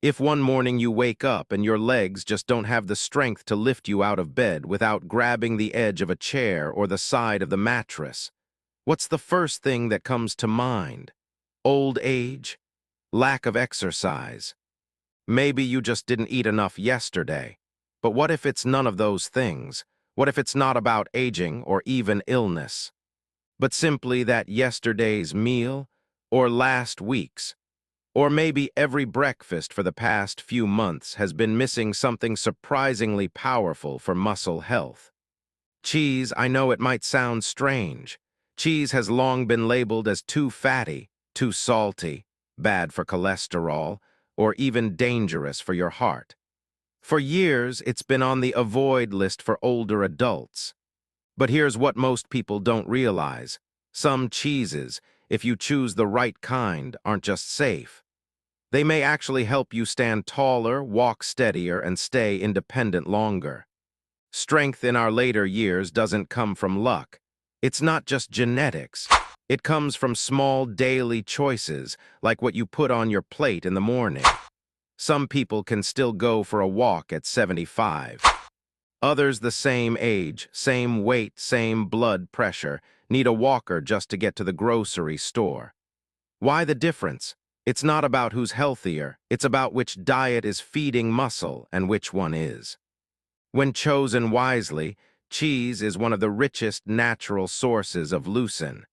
If one morning you wake up and your legs just don't have the strength to lift you out of bed without grabbing the edge of a chair or the side of the mattress, what's the first thing that comes to mind? Old age? Lack of exercise? Maybe you just didn't eat enough yesterday. But what if it's none of those things? What if it's not about aging or even illness, but simply that yesterday's meal or last week's? Or maybe every breakfast for the past few months has been missing something surprisingly powerful for muscle health. Cheese, I know it might sound strange. Cheese has long been labeled as too fatty, too salty, bad for cholesterol, or even dangerous for your heart. For years, it's been on the avoid list for older adults. But here's what most people don't realize. Some cheeses, if you choose the right kind, aren't just safe. They may actually help you stand taller, walk steadier, and stay independent longer. Strength in our later years doesn't come from luck. It's not just genetics. It comes from small daily choices, like what you put on your plate in the morning. Some people can still go for a walk at 75. Others the same age, same weight, same blood pressure, need a walker just to get to the grocery store. Why the difference? It's not about who's healthier, it's about which diet is feeding muscle and which one is. When chosen wisely, cheese is one of the richest natural sources of leucine,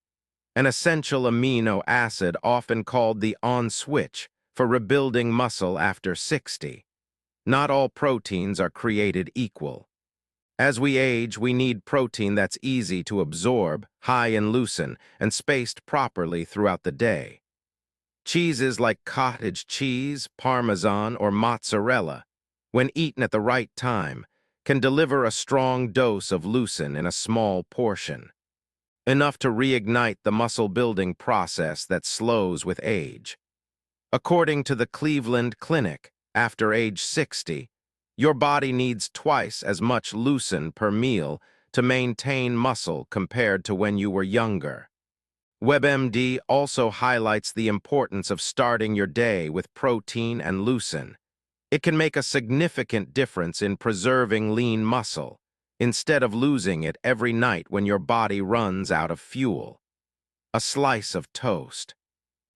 an essential amino acid often called the on switch for rebuilding muscle after 60. Not all proteins are created equal. As we age, we need protein that's easy to absorb, high in leucine, and spaced properly throughout the day. Cheeses like cottage cheese, Parmesan, or Mozzarella, when eaten at the right time, can deliver a strong dose of leucine in a small portion, enough to reignite the muscle-building process that slows with age. According to the Cleveland Clinic, after age 60, your body needs twice as much leucine per meal to maintain muscle compared to when you were younger. WebMD also highlights the importance of starting your day with protein and leucine. It can make a significant difference in preserving lean muscle, instead of losing it every night when your body runs out of fuel. A slice of toast.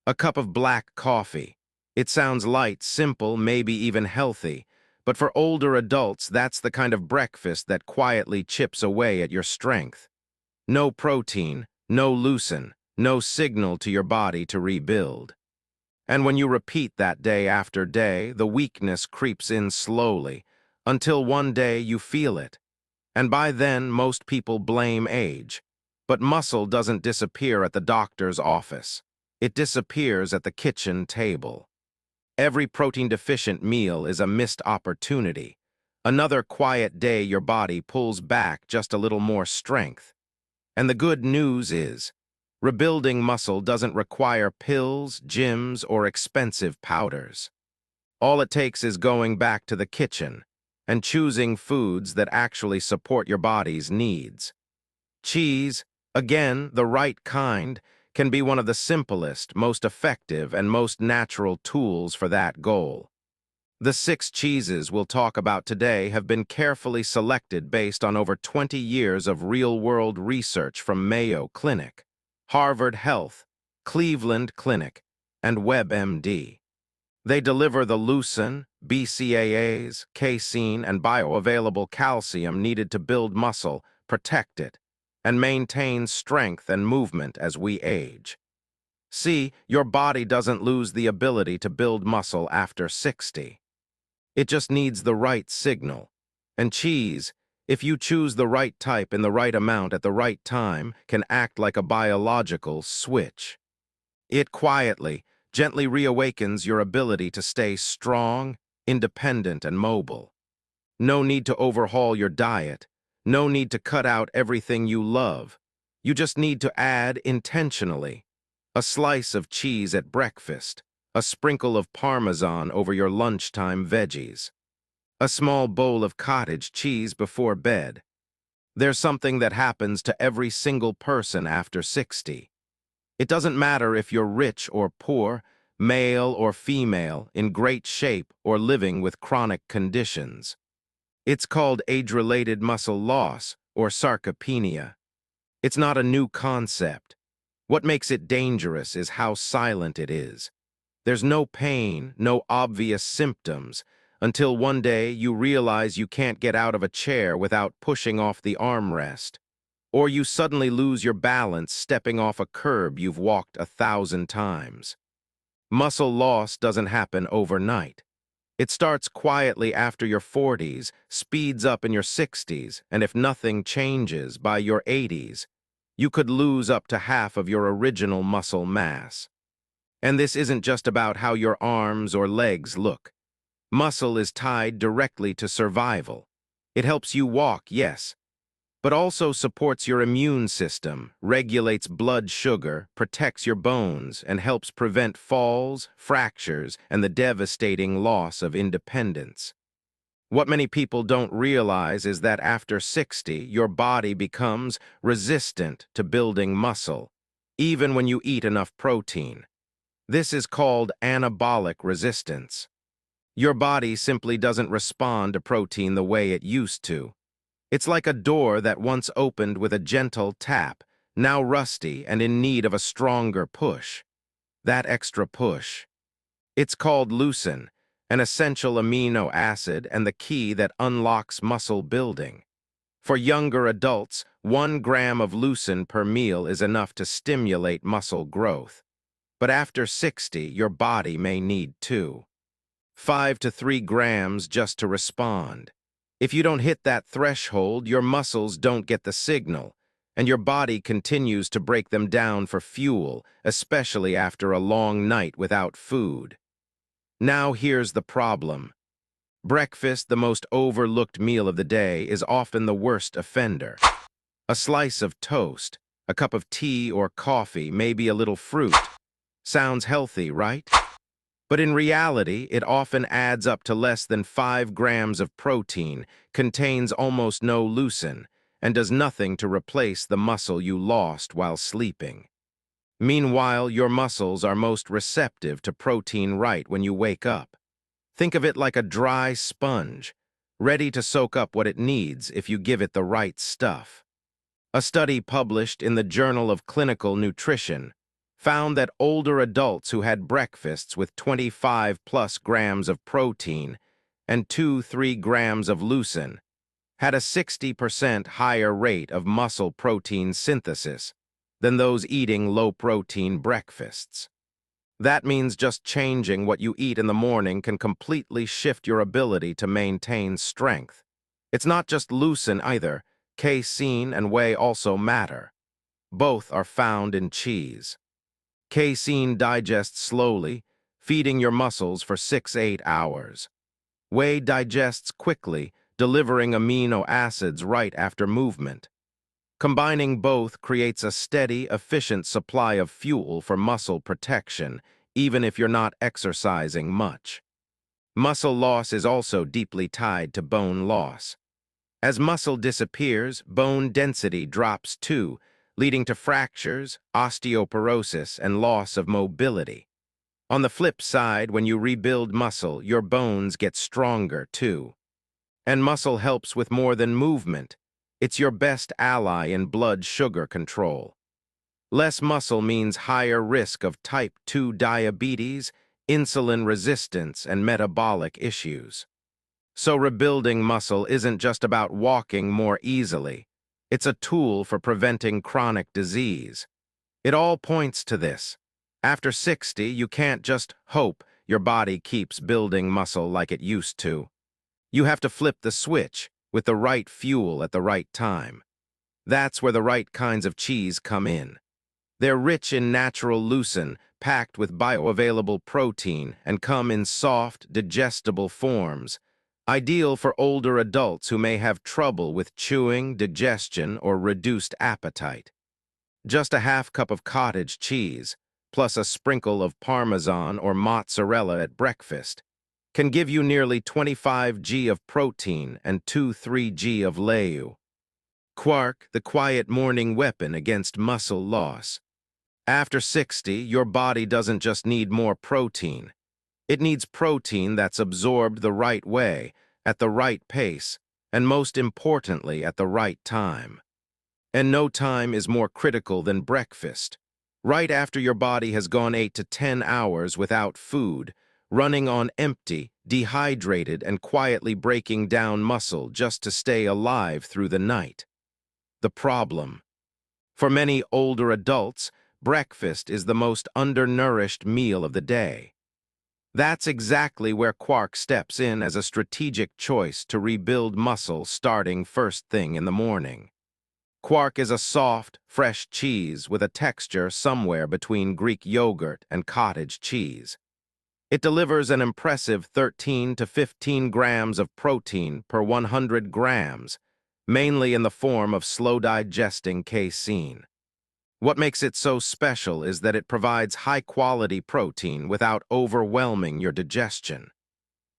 A cup of black coffee. It sounds light, simple, maybe even healthy, but for older adults, that's the kind of breakfast that quietly chips away at your strength. No protein, no leucine, no signal to your body to rebuild. And when you repeat that day after day, the weakness creeps in slowly, until one day you feel it. And by then, most people blame age. But muscle doesn't disappear at the doctor's office. It disappears at the kitchen table. Every protein-deficient meal is a missed opportunity. Another quiet day your body pulls back just a little more strength. And the good news is, rebuilding muscle doesn't require pills, gyms, or expensive powders. All it takes is going back to the kitchen and choosing foods that actually support your body's needs. Cheese, again, the right kind, can be one of the simplest, most effective, and most natural tools for that goal. The 6 cheeses we'll talk about today have been carefully selected based on over 20 years of real-world research from Mayo Clinic, Harvard Health, Cleveland Clinic, and WebMD. They deliver the leucine, BCAAs, casein, and bioavailable calcium needed to build muscle, protect it, and maintain strength and movement as we age. See, your body doesn't lose the ability to build muscle after 60. It just needs the right signal. And cheese, if you choose the right type in the right amount at the right time, can act like a biological switch. It quietly, gently reawakens your ability to stay strong, independent, and mobile. No need to overhaul your diet. No need to cut out everything you love. You just need to add intentionally. A slice of cheese at breakfast, a sprinkle of Parmesan over your lunchtime veggies, a small bowl of cottage cheese before bed. There's something that happens to every single person after 60. It doesn't matter if you're rich or poor, male or female, in great shape, or living with chronic conditions. It's called age-related muscle loss, or sarcopenia. It's not a new concept. What makes it dangerous is how silent it is. There's no pain, no obvious symptoms, until one day you realize you can't get out of a chair without pushing off the armrest. Or you suddenly lose your balance stepping off a curb you've walked 1,000 times. Muscle loss doesn't happen overnight. It starts quietly after your 40s, speeds up in your 60s, and if nothing changes, by your 80s, you could lose up to half of your original muscle mass. And this isn't just about how your arms or legs look. Muscle is tied directly to survival. It helps you walk, yes, but also supports your immune system, regulates blood sugar, protects your bones, and helps prevent falls, fractures, and the devastating loss of independence. What many people don't realize is that after 60, your body becomes resistant to building muscle, even when you eat enough protein. This is called anabolic resistance. Your body simply doesn't respond to protein the way it used to. It's like a door that once opened with a gentle tap, now rusty and in need of a stronger push. That extra push. It's called leucine, an essential amino acid and the key that unlocks muscle building. For younger adults, 1 gram of leucine per meal is enough to stimulate muscle growth. But after 60, your body may need 5 to 3 grams just to respond. If you don't hit that threshold, your muscles don't get the signal, and your body continues to break them down for fuel, especially after a long night without food. Now here's the problem. Breakfast, the most overlooked meal of the day, is often the worst offender. A slice of toast, a cup of tea or coffee, maybe a little fruit. Sounds healthy, right? But in reality, it often adds up to less than 5 grams of protein, contains almost no leucine, and does nothing to replace the muscle you lost while sleeping. Meanwhile, your muscles are most receptive to protein right when you wake up. Think of it like a dry sponge, ready to soak up what it needs if you give it the right stuff. A study published in the Journal of Clinical Nutrition found that older adults who had breakfasts with 25+ grams of protein and 2-3 grams of leucine had a 60% higher rate of muscle protein synthesis than those eating low-protein breakfasts. That means just changing what you eat in the morning can completely shift your ability to maintain strength. It's not just leucine either. Casein and whey also matter. Both are found in cheese. Casein digests slowly, feeding your muscles for 6-8 hours. Whey digests quickly, delivering amino acids right after movement. Combining both creates a steady, efficient supply of fuel for muscle protection, even if you're not exercising much. Muscle loss is also deeply tied to bone loss. As muscle disappears, bone density drops too, leading to fractures, osteoporosis, and loss of mobility. On the flip side, when you rebuild muscle, your bones get stronger too. And muscle helps with more than movement. It's your best ally in blood sugar control. Less muscle means higher risk of type 2 diabetes, insulin resistance, and metabolic issues. So rebuilding muscle isn't just about walking more easily. It's a tool for preventing chronic disease. It all points to this. After 60, you can't just hope your body keeps building muscle like it used to. You have to flip the switch with the right fuel at the right time. That's where the right kinds of cheese come in. They're rich in natural leucine, packed with bioavailable protein, and come in soft, digestible forms, ideal for older adults who may have trouble with chewing, digestion, or reduced appetite. Just a half cup of cottage cheese, plus a sprinkle of Parmesan or Mozzarella at breakfast, can give you nearly 25 g of protein and 2-3 g of leu. Quark, the quiet morning weapon against muscle loss. After 60, your body doesn't just need more protein. It needs protein that's absorbed the right way, at the right pace, and most importantly, at the right time. And no time is more critical than breakfast. Right after your body has gone 8 to 10 hours without food, running on empty, dehydrated, and quietly breaking down muscle just to stay alive through the night. The problem. For many older adults, breakfast is the most undernourished meal of the day. That's exactly where Quark steps in as a strategic choice to rebuild muscle starting first thing in the morning. Quark is a soft, fresh cheese with a texture somewhere between Greek yogurt and cottage cheese. It delivers an impressive 13 to 15 grams of protein per 100 grams, mainly in the form of slow-digesting casein. What makes it so special is that it provides high-quality protein without overwhelming your digestion.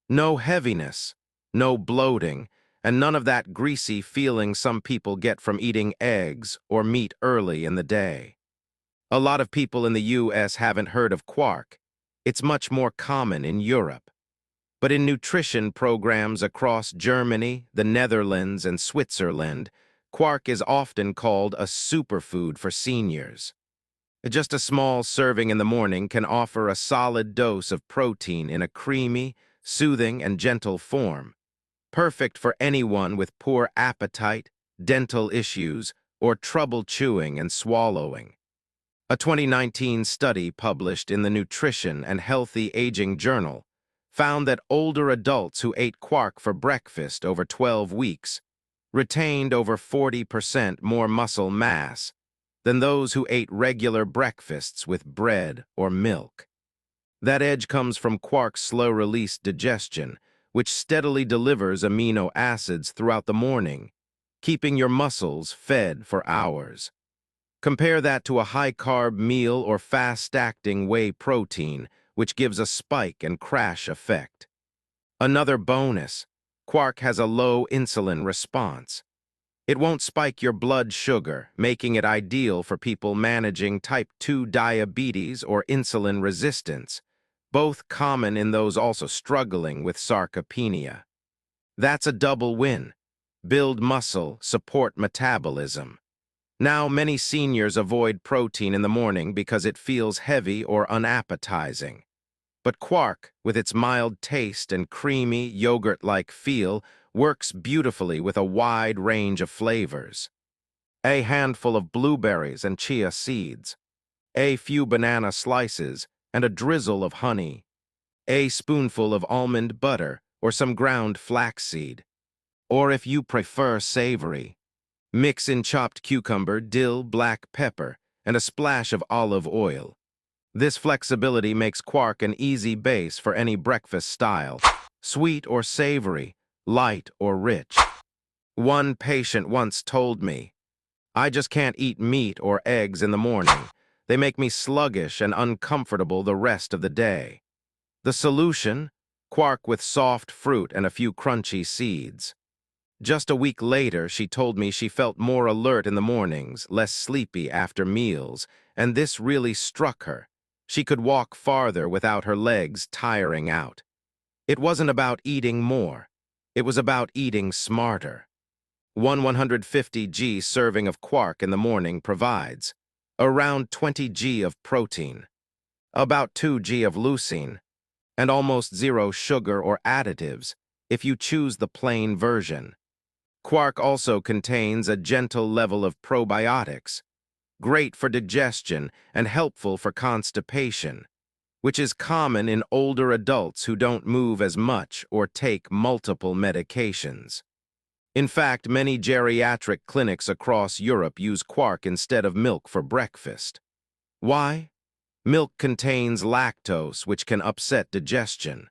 No heaviness, no bloating, and none of that greasy feeling some people get from eating eggs or meat early in the day. A lot of people in the US haven't heard of Quark. It's much more common in Europe. But in nutrition programs across Germany, the Netherlands, and Switzerland, Quark is often called a superfood for seniors. Just a small serving in the morning can offer a solid dose of protein in a creamy, soothing, and gentle form, perfect for anyone with poor appetite, dental issues, or trouble chewing and swallowing. A 2019 study published in the Nutrition and Healthy Aging Journal found that older adults who ate Quark for breakfast over 12 weeks retained over 40% more muscle mass than those who ate regular breakfasts with bread or milk. That edge comes from Quark's slow-release digestion, which steadily delivers amino acids throughout the morning, keeping your muscles fed for hours. Compare that to a high-carb meal or fast-acting whey protein, which gives a spike and crash effect. Another bonus, Quark has a low insulin response. It won't spike your blood sugar, making it ideal for people managing type 2 diabetes or insulin resistance, both common in those also struggling with sarcopenia. That's a double win. Build muscle, support metabolism. Now, many seniors avoid protein in the morning because it feels heavy or unappetizing. But Quark, with its mild taste and creamy, yogurt-like feel, works beautifully with a wide range of flavors. A handful of blueberries and chia seeds, a few banana slices, and a drizzle of honey, a spoonful of almond butter or some ground flaxseed. Or if you prefer savory, mix in chopped cucumber, dill, black pepper, and a splash of olive oil. This flexibility makes Quark an easy base for any breakfast style, sweet or savory, light or rich. One patient once told me, "I just can't eat meat or eggs in the morning. They make me sluggish and uncomfortable the rest of the day." The solution? Quark with soft fruit and a few crunchy seeds. Just a week later, she told me she felt more alert in the mornings, less sleepy after meals, and this really struck her. She could walk farther without her legs tiring out. It wasn't about eating more. It was about eating smarter. One 150 g serving of Quark in the morning provides around 20 g of protein, about 2 g of leucine, and almost zero sugar or additives if you choose the plain version. Quark also contains a gentle level of probiotics, great for digestion and helpful for constipation, which is common in older adults who don't move as much or take multiple medications. In fact, many geriatric clinics across Europe use Quark instead of milk for breakfast. Why? Milk contains lactose, which can upset digestion.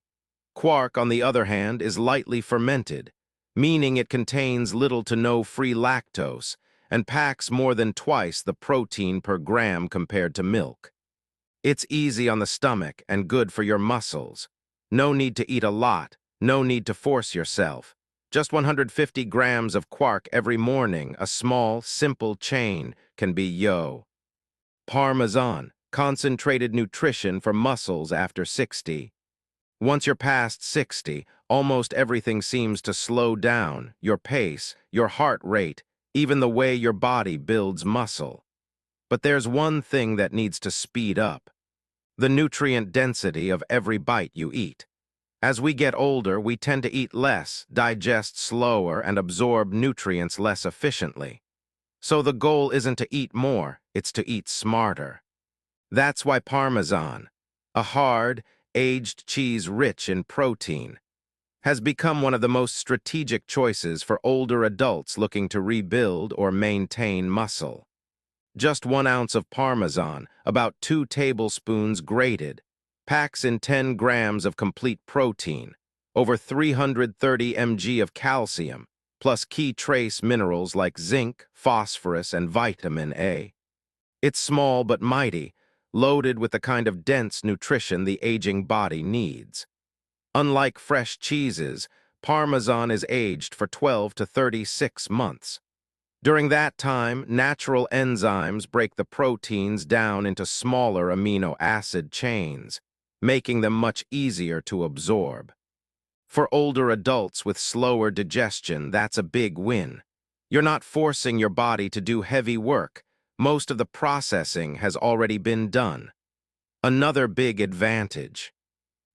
Quark, on the other hand, is lightly fermented, meaning it contains little to no free lactose and packs more than twice the protein per gram compared to milk. It's easy on the stomach and good for your muscles. No need to eat a lot, no need to force yourself. Just 150 grams of Quark every morning, a small, simple chain, can be yo. Parmesan, concentrated nutrition for muscles after 60. Once you're past 60, almost everything seems to slow down, your pace, your heart rate, even the way your body builds muscle. But there's one thing that needs to speed up: the nutrient density of every bite you eat. As we get older, we tend to eat less, digest slower, and absorb nutrients less efficiently. So the goal isn't to eat more, it's to eat smarter. That's why Parmesan, a hard, aged cheese rich in protein, has become one of the most strategic choices for older adults looking to rebuild or maintain muscle. Just 1 ounce of Parmesan, about 2 tablespoons grated, packs in 10 grams of complete protein, over 330 mg of calcium, plus key trace minerals like zinc, phosphorus, and vitamin A. It's small but mighty, loaded with the kind of dense nutrition the aging body needs. Unlike fresh cheeses, Parmesan is aged for 12 to 36 months. During that time, natural enzymes break the proteins down into smaller amino acid chains, making them much easier to absorb. For older adults with slower digestion, that's a big win. You're not forcing your body to do heavy work. Most of the processing has already been done. Another big advantage: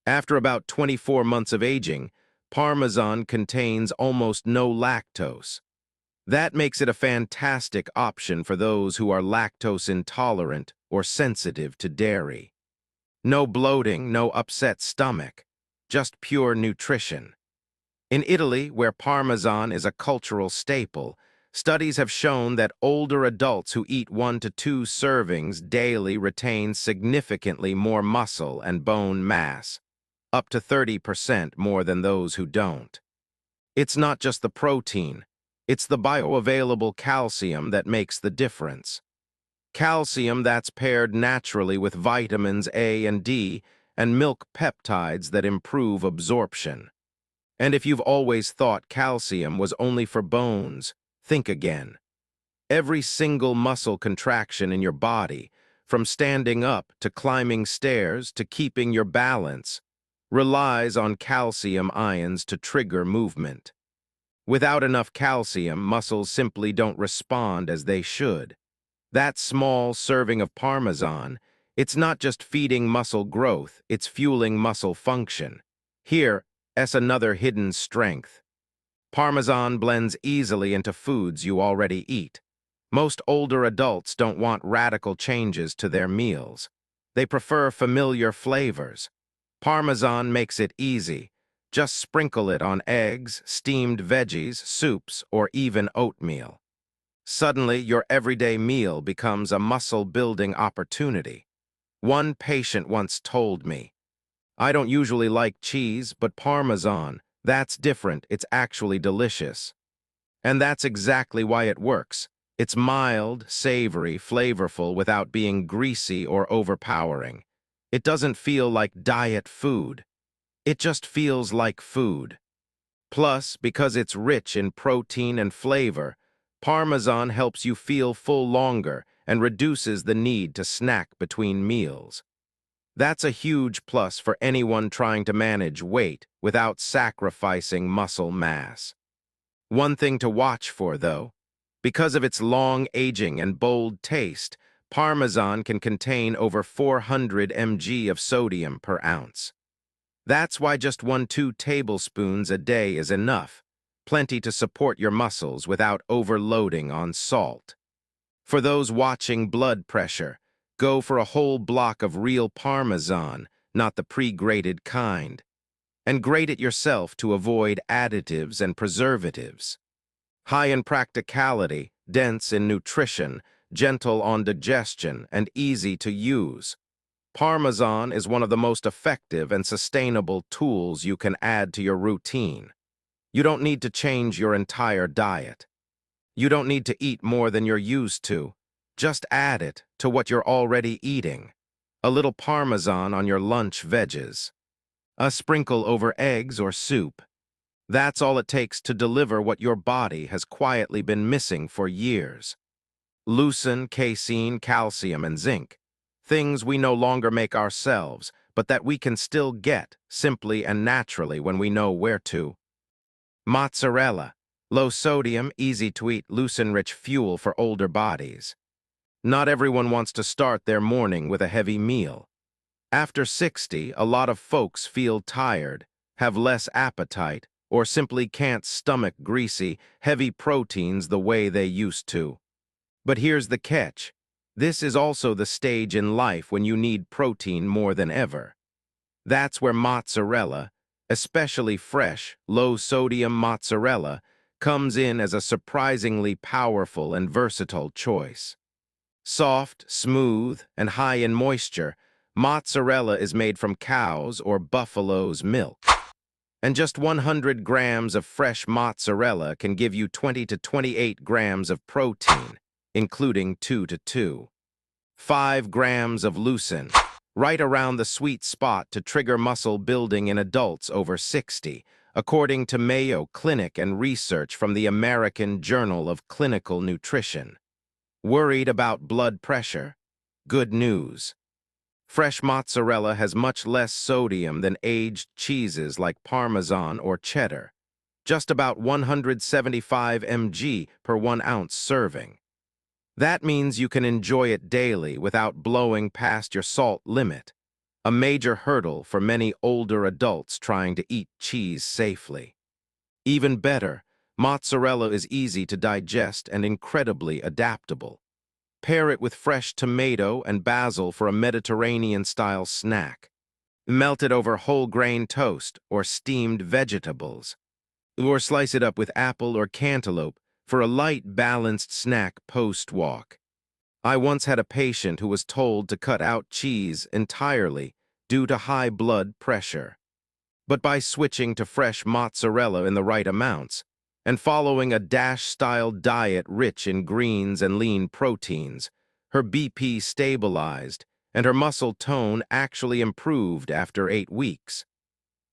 after about 24 months of aging, Parmesan contains almost no lactose. That makes it a fantastic option for those who are lactose intolerant or sensitive to dairy. No bloating, no upset stomach, just pure nutrition. In Italy, where Parmesan is a cultural staple, studies have shown that older adults who eat 1 to 2 servings daily retain significantly more muscle and bone mass, up to 30% more than those who don't. It's not just the protein, it's the bioavailable calcium that makes the difference. Calcium that's paired naturally with vitamins A and D and milk peptides that improve absorption. And if you've always thought calcium was only for bones, think again. Every single muscle contraction in your body, from standing up to climbing stairs to keeping your balance, relies on calcium ions to trigger movement. Without enough calcium, muscles simply don't respond as they should. That small serving of Parmesan, it's not just feeding muscle growth, it's fueling muscle function. Here's another hidden strength: Parmesan blends easily into foods you already eat. Most older adults don't want radical changes to their meals. They prefer familiar flavors. Parmesan makes it easy. Just sprinkle it on eggs, steamed veggies, soups, or even oatmeal. Suddenly, your everyday meal becomes a muscle-building opportunity. One patient once told me, "I don't usually like cheese, but Parmesan, that's different, it's actually delicious." And that's exactly why it works. It's mild, savory, flavorful without being greasy or overpowering. It doesn't feel like diet food. It just feels like food. Plus, because it's rich in protein and flavor, Parmesan helps you feel full longer and reduces the need to snack between meals. That's a huge plus for anyone trying to manage weight without sacrificing muscle mass. One thing to watch for, though: because of its long aging and bold taste, Parmesan can contain over 400 mg of sodium per ounce. That's why just 1–2 tablespoons a day is enough, plenty to support your muscles without overloading on salt. For those watching blood pressure, go for a whole block of real Parmesan, not the pre-grated kind. And grate it yourself to avoid additives and preservatives. High in practicality, dense in nutrition, gentle on digestion, and easy to use, Parmesan is one of the most effective and sustainable tools you can add to your routine. You don't need to change your entire diet. You don't need to eat more than you're used to. Just add it to what you're already eating. A little Parmesan on your lunch veggies. A sprinkle over eggs or soup. That's all it takes to deliver what your body has quietly been missing for years. Leucine, casein, calcium, and zinc. Things we no longer make ourselves, but that we can still get, simply and naturally when we know where to. Mozzarella. Low sodium, easy to eat, leucine-rich fuel for older bodies. Not everyone wants to start their morning with a heavy meal. After 60, a lot of folks feel tired, have less appetite, or simply can't stomach greasy, heavy proteins the way they used to. But here's the catch. This is also the stage in life when you need protein more than ever. That's where mozzarella, especially fresh, low-sodium mozzarella, comes in as a surprisingly powerful and versatile choice. Soft, smooth, and high in moisture, mozzarella is made from cows' or buffalo's milk. And just 100 grams of fresh mozzarella can give you 20 to 28 grams of protein, including 2 to 2. 5 grams of leucine, right around the sweet spot to trigger muscle building in adults over 60, according to Mayo Clinic and research from the American Journal of Clinical Nutrition. Worried about blood pressure? Good news. Fresh mozzarella has much less sodium than aged cheeses like Parmesan or cheddar, just about 175 mg per 1 ounce serving. That means you can enjoy it daily without blowing past your salt limit, a major hurdle for many older adults trying to eat cheese safely. Even better, mozzarella is easy to digest and incredibly adaptable. Pair it with fresh tomato and basil for a Mediterranean-style snack. Melt it over whole grain toast or steamed vegetables. Or slice it up with apple or cantaloupe for a light, balanced snack post-walk. I once had a patient who was told to cut out cheese entirely due to high blood pressure. But by switching to fresh mozzarella in the right amounts, and following a DASH-style diet rich in greens and lean proteins, her BP stabilized and her muscle tone actually improved after 8 weeks.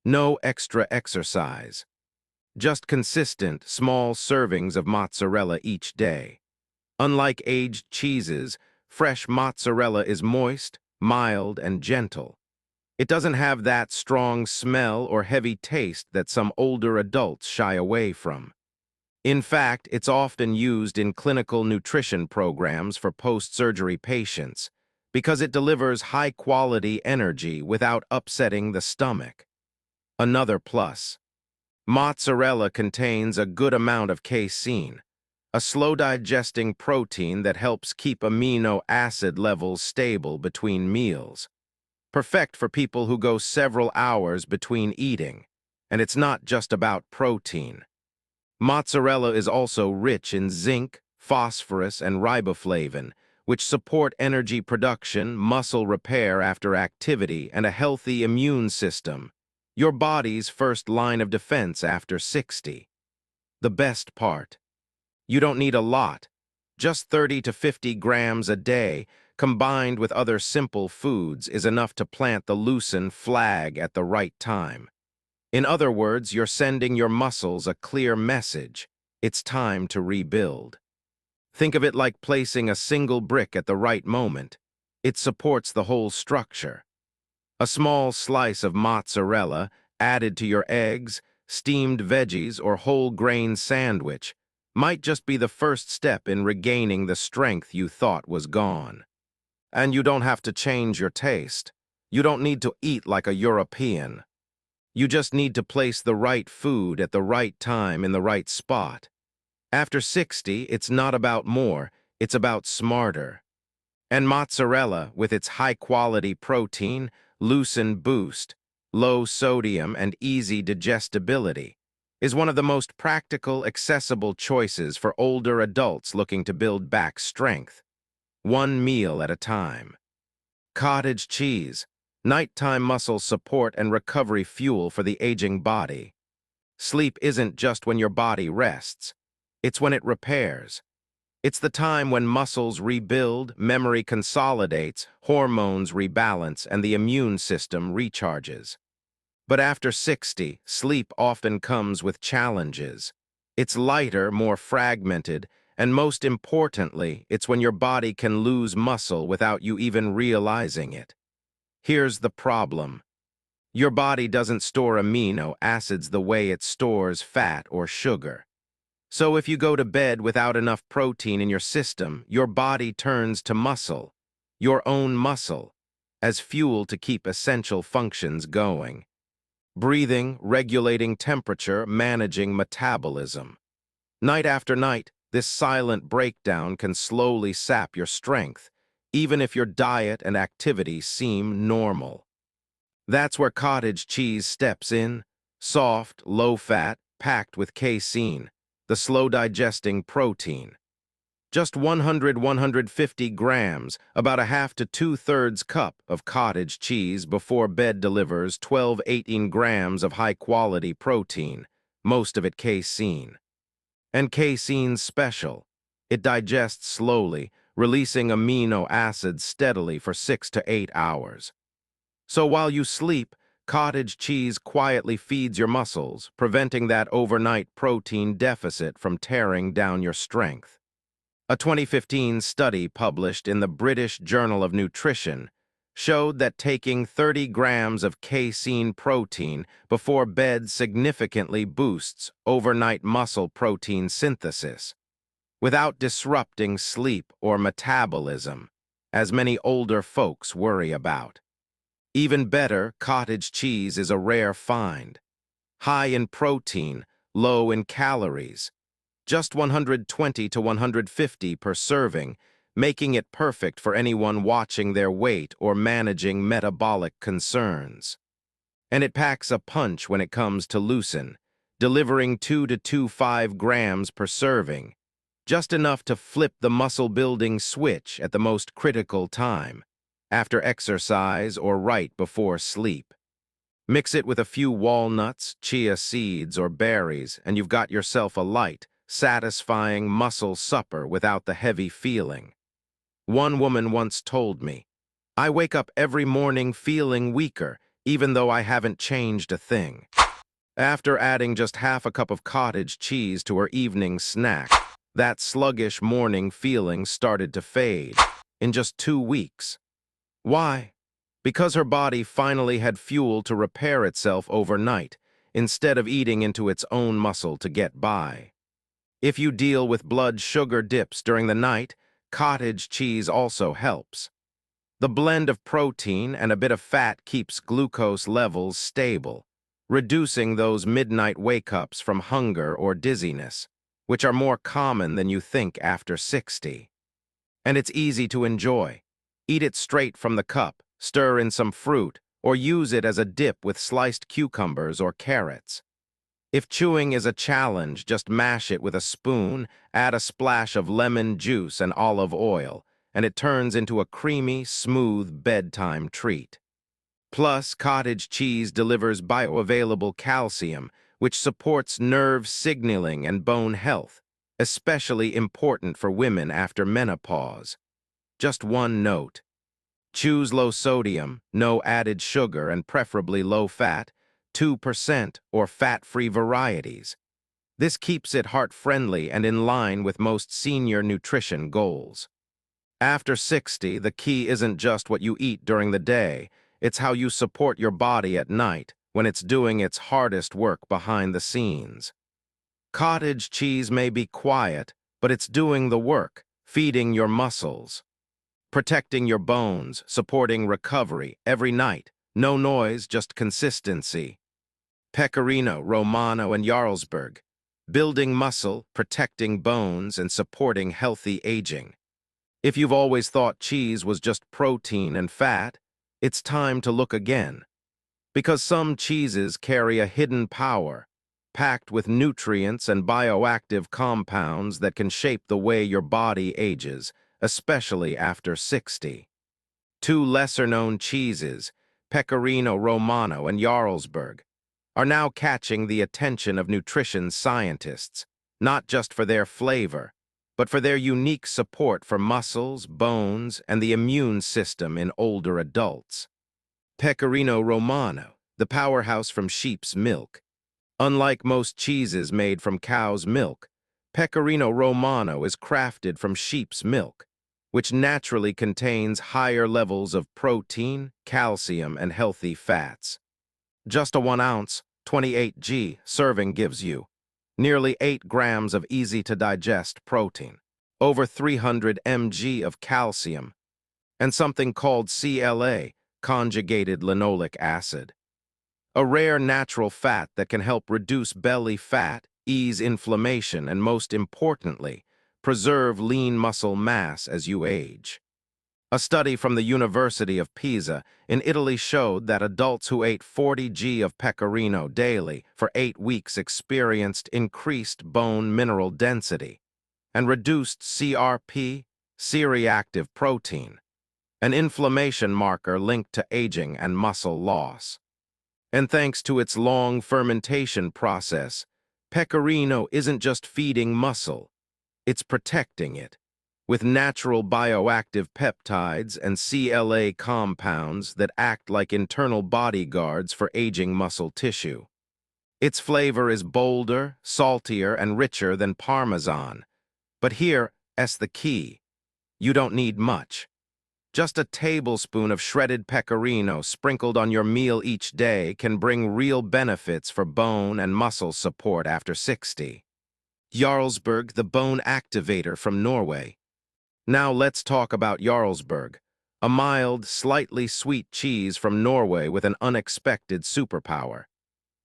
No extra exercise. Just consistent, small servings of mozzarella each day. Unlike aged cheeses, fresh mozzarella is moist, mild, and gentle. It doesn't have that strong smell or heavy taste that some older adults shy away from. In fact, it's often used in clinical nutrition programs for post-surgery patients because it delivers high-quality energy without upsetting the stomach. Another plus. Mozzarella contains a good amount of casein, a slow-digesting protein that helps keep amino acid levels stable between meals. Perfect for people who go several hours between eating, and it's not just about protein. Mozzarella is also rich in zinc, phosphorus, and riboflavin, which support energy production, muscle repair after activity, and a healthy immune system, your body's first line of defense after 60. The best part. You don't need a lot, just 30 to 50 grams a day, combined with other simple foods, is enough to plant the leucine flag at the right time. In other words, you're sending your muscles a clear message. It's time to rebuild. Think of it like placing a single brick at the right moment. It supports the whole structure. A small slice of mozzarella added to your eggs, steamed veggies, or whole grain sandwich might just be the first step in regaining the strength you thought was gone. And you don't have to change your taste. You don't need to eat like a European. You just need to place the right food at the right time in the right spot. After 60, it's not about more, it's about smarter. And mozzarella, with its high-quality protein, leucine boost, low sodium, and easy digestibility, is one of the most practical, accessible choices for older adults looking to build back strength. One meal at a time. Cottage cheese. Nighttime muscle support and recovery fuel for the aging body. Sleep isn't just when your body rests. It's when it repairs. It's the time when muscles rebuild, memory consolidates, hormones rebalance, and the immune system recharges. But after 60, sleep often comes with challenges. It's lighter, more fragmented, And most importantly, it's when your body can lose muscle without you even realizing it. Here's the problem. Your body doesn't store amino acids the way it stores fat or sugar. So if you go to bed without enough protein in your system, your body turns to muscle, your own muscle, as fuel to keep essential functions going. Breathing, regulating temperature, managing metabolism. Night after night, this silent breakdown can slowly sap your strength, even if your diet and activity seem normal. That's where cottage cheese steps in, soft, low-fat, packed with casein, the slow-digesting protein. Just 150 grams, about a half to two-thirds cup of cottage cheese before bed delivers 12-18 grams of high-quality protein, most of it casein. And casein's special. It digests slowly, releasing amino acids steadily for 6 to 8 hours. So while you sleep, cottage cheese quietly feeds your muscles, preventing that overnight protein deficit from tearing down your strength. A 2015 study published in the British Journal of Nutrition showed that taking 30 grams of casein protein before bed significantly boosts overnight muscle protein synthesis, without disrupting sleep or metabolism, as many older folks worry about. Even better, cottage cheese is a rare find. High in protein, low in calories, just 120 to 150 per serving, making it perfect for anyone watching their weight or managing metabolic concerns. And it packs a punch when it comes to leucine, delivering 2 to 2.5 grams per serving, just enough to flip the muscle-building switch at the most critical time, after exercise or right before sleep. Mix it with a few walnuts, chia seeds, or berries, and you've got yourself a light, satisfying muscle supper without the heavy feeling. One woman once told me, "I wake up every morning feeling weaker, even though I haven't changed a thing." After adding just half a cup of cottage cheese to her evening snack, that sluggish morning feeling started to fade in just 2 weeks. Why? Because her body finally had fuel to repair itself overnight, instead of eating into its own muscle to get by. If you deal with blood sugar dips during the night, cottage cheese also helps. The blend of protein and a bit of fat keeps glucose levels stable, reducing those midnight wake-ups from hunger or dizziness, which are more common than you think after 60. And it's easy to enjoy. Eat it straight from the cup, stir in some fruit, or use it as a dip with sliced cucumbers or carrots. If chewing is a challenge, just mash it with a spoon, add a splash of lemon juice and olive oil, and it turns into a creamy, smooth bedtime treat. Plus, cottage cheese delivers bioavailable calcium, which supports nerve signaling and bone health, especially important for women after menopause. Just one note. Choose low sodium, no added sugar, and preferably low fat, 2% or fat-free varieties. This keeps it heart-friendly and in line with most senior nutrition goals. After 60, the key isn't just what you eat during the day, it's how you support your body at night when it's doing its hardest work behind the scenes. Cottage cheese may be quiet, but it's doing the work, feeding your muscles, protecting your bones, supporting recovery every night. No noise, just consistency. Pecorino, Romano, and Jarlsberg. Building muscle, protecting bones, and supporting healthy aging. If you've always thought cheese was just protein and fat, it's time to look again. Because some cheeses carry a hidden power, packed with nutrients and bioactive compounds that can shape the way your body ages, especially after 60. Two lesser-known cheeses, Pecorino Romano and Jarlsberg, are now catching the attention of nutrition scientists, not just for their flavor, but for their unique support for muscles, bones, and the immune system in older adults. Pecorino Romano, the powerhouse from sheep's milk. Unlike most cheeses made from cow's milk, Pecorino Romano is crafted from sheep's milk, which naturally contains higher levels of protein, calcium, and healthy fats. Just a 1 ounce, 28 g serving gives you nearly 8 grams of easy-to-digest protein, over 300 mg of calcium, and something called CLA, conjugated linoleic acid, a rare natural fat that can help reduce belly fat, ease inflammation, and most importantly, preserve lean muscle mass as you age. A study from the University of Pisa in Italy showed that adults who ate 40 g of pecorino daily for 8 weeks experienced increased bone mineral density and reduced CRP, C-reactive protein, an inflammation marker linked to aging and muscle loss. And thanks to its long fermentation process, pecorino isn't just feeding muscle, it's protecting it, with natural bioactive peptides and CLA compounds that act like internal bodyguards for aging muscle tissue. Its flavor is bolder, saltier, and richer than Parmesan. But here's the key. You don't need much. Just a tablespoon of shredded pecorino sprinkled on your meal each day can bring real benefits for bone and muscle support after 60. Jarlsberg, the bone activator from Norway. Now let's talk about Jarlsberg, a mild, slightly sweet cheese from Norway with an unexpected superpower.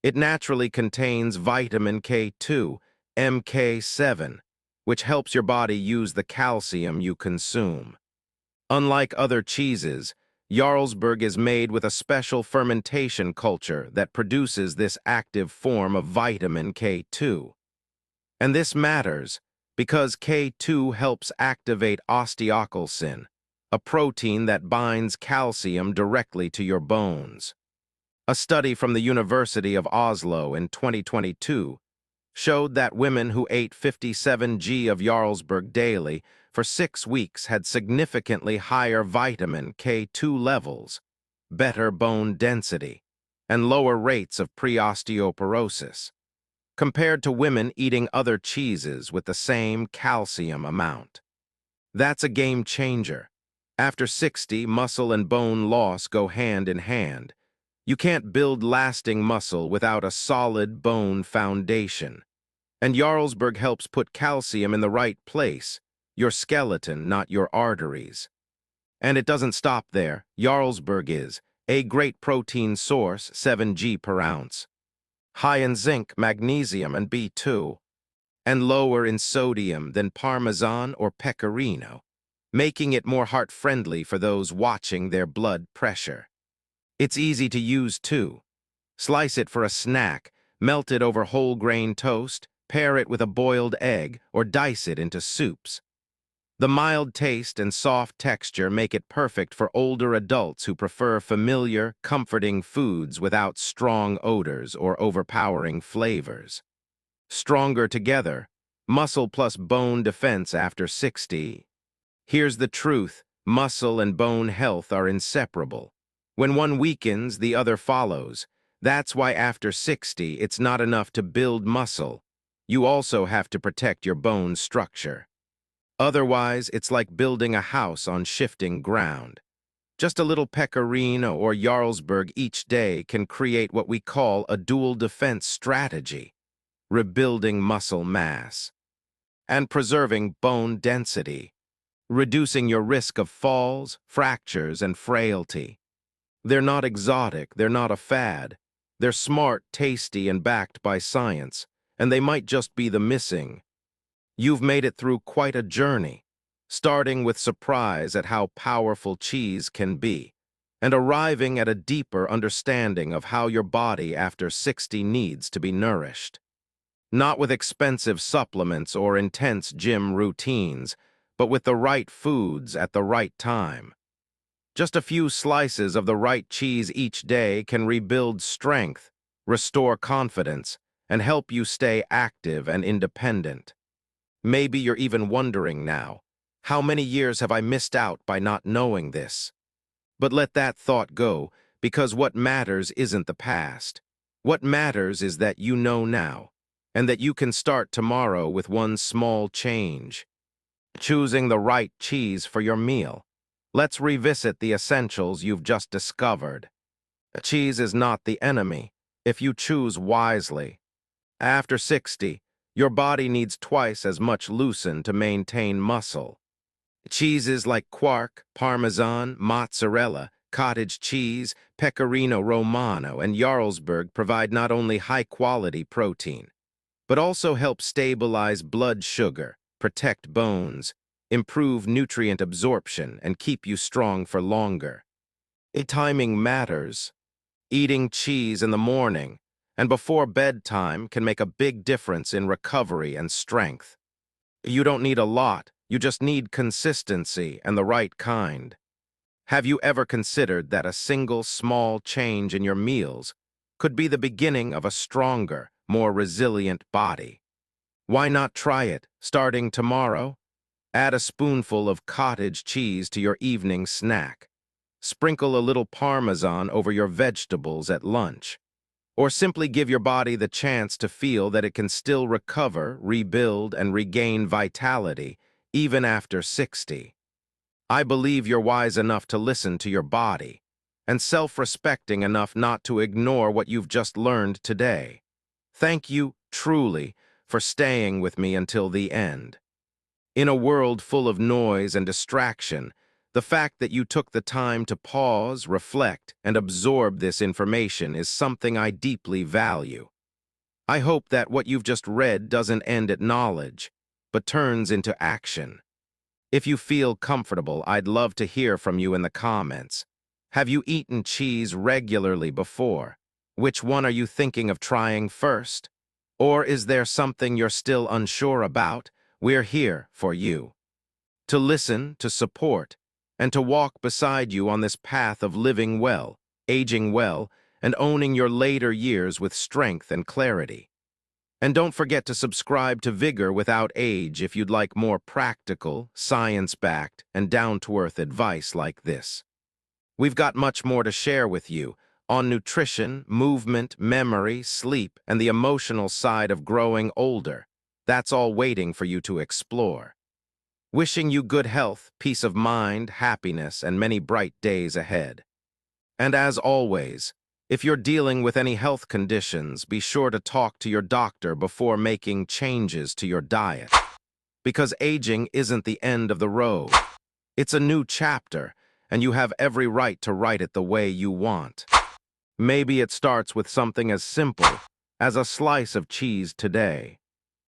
It naturally contains vitamin K2, MK7, which helps your body use the calcium you consume. Unlike other cheeses, Jarlsberg is made with a special fermentation culture that produces this active form of vitamin K2. And this matters because K2 helps activate osteocalcin, a protein that binds calcium directly to your bones. A study from the University of Oslo in 2022 showed that women who ate 57 g of Jarlsberg daily for 6 weeks had significantly higher vitamin K2 levels, better bone density, and lower rates of pre-osteoporosis, compared to women eating other cheeses with the same calcium amount. That's a game changer. After 60, muscle and bone loss go hand in hand. You can't build lasting muscle without a solid bone foundation. And Jarlsberg helps put calcium in the right place, your skeleton, not your arteries. And it doesn't stop there. Jarlsberg is a great protein source, 7 g per ounce, high in zinc, magnesium, and B2, and lower in sodium than Parmesan or Pecorino, making it more heart-friendly for those watching their blood pressure. It's easy to use, too. Slice it for a snack, melt it over whole grain toast, pair it with a boiled egg, or dice it into soups. The mild taste and soft texture make it perfect for older adults who prefer familiar, comforting foods without strong odors or overpowering flavors. Stronger together, muscle plus bone defense after 60. Here's the truth, muscle and bone health are inseparable. When one weakens, the other follows. That's why after 60, it's not enough to build muscle. You also have to protect your bone structure. Otherwise, it's like building a house on shifting ground. Just a little Pecorino or Jarlsberg each day can create what we call a dual defense strategy, rebuilding muscle mass and preserving bone density, reducing your risk of falls, fractures, and frailty. They're not exotic, they're not a fad. They're smart, tasty, and backed by science, and they might just be the missing. You've made it through quite a journey, starting with surprise at how powerful cheese can be, and arriving at a deeper understanding of how your body after 60 needs to be nourished. Not with expensive supplements or intense gym routines, but with the right foods at the right time. Just a few slices of the right cheese each day can rebuild strength, restore confidence, and help you stay active and independent. Maybe you're even wondering now, how many years have I missed out by not knowing this? But let that thought go, because what matters isn't the past. What matters is that you know now. and that you can start tomorrow with one small change: choosing the right cheese for your meal. Let's revisit the essentials you've just discovered. Cheese is not the enemy if you choose wisely. After 60, your body needs twice as much leucine to maintain muscle. Cheeses like Quark, Parmesan, Mozzarella, Cottage Cheese, Pecorino Romano, and Jarlsberg provide not only high-quality protein, but also help stabilize blood sugar, protect bones, improve nutrient absorption, and keep you strong for longer. Timing matters. Eating cheese in the morning and before bedtime can make a big difference in recovery and strength. You don't need a lot, you just need consistency and the right kind. Have you ever considered that a single small change in your meals could be the beginning of a stronger, more resilient body? Why not try it, starting tomorrow? Add a spoonful of cottage cheese to your evening snack. Sprinkle a little Parmesan over your vegetables at lunch. Or simply give your body the chance to feel that it can still recover, rebuild, and regain vitality even after 60. I believe you're wise enough to listen to your body and self-respecting enough not to ignore what you've just learned today. Thank you, truly, for staying with me until the end. In a world full of noise and distraction, the fact that you took the time to pause, reflect, and absorb this information is something I deeply value. I hope that what you've just read doesn't end at knowledge, but turns into action. If you feel comfortable, I'd love to hear from you in the comments. Have you eaten cheese regularly before? Which one are you thinking of trying first? Or is there something you're still unsure about? We're here for you. To listen, to support, and to walk beside you on this path of living well, aging well, and owning your later years with strength and clarity. And don't forget to subscribe to Vigor Without Age if you'd like more practical, science-backed, and down-to-earth advice like this. We've got much more to share with you on nutrition, movement, memory, sleep, and the emotional side of growing older. That's all waiting for you to explore. Wishing you good health, peace of mind, happiness, and many bright days ahead. And as always, if you're dealing with any health conditions, be sure to talk to your doctor before making changes to your diet. Because aging isn't the end of the road. It's a new chapter, and you have every right to write it the way you want. Maybe it starts with something as simple as a slice of cheese today.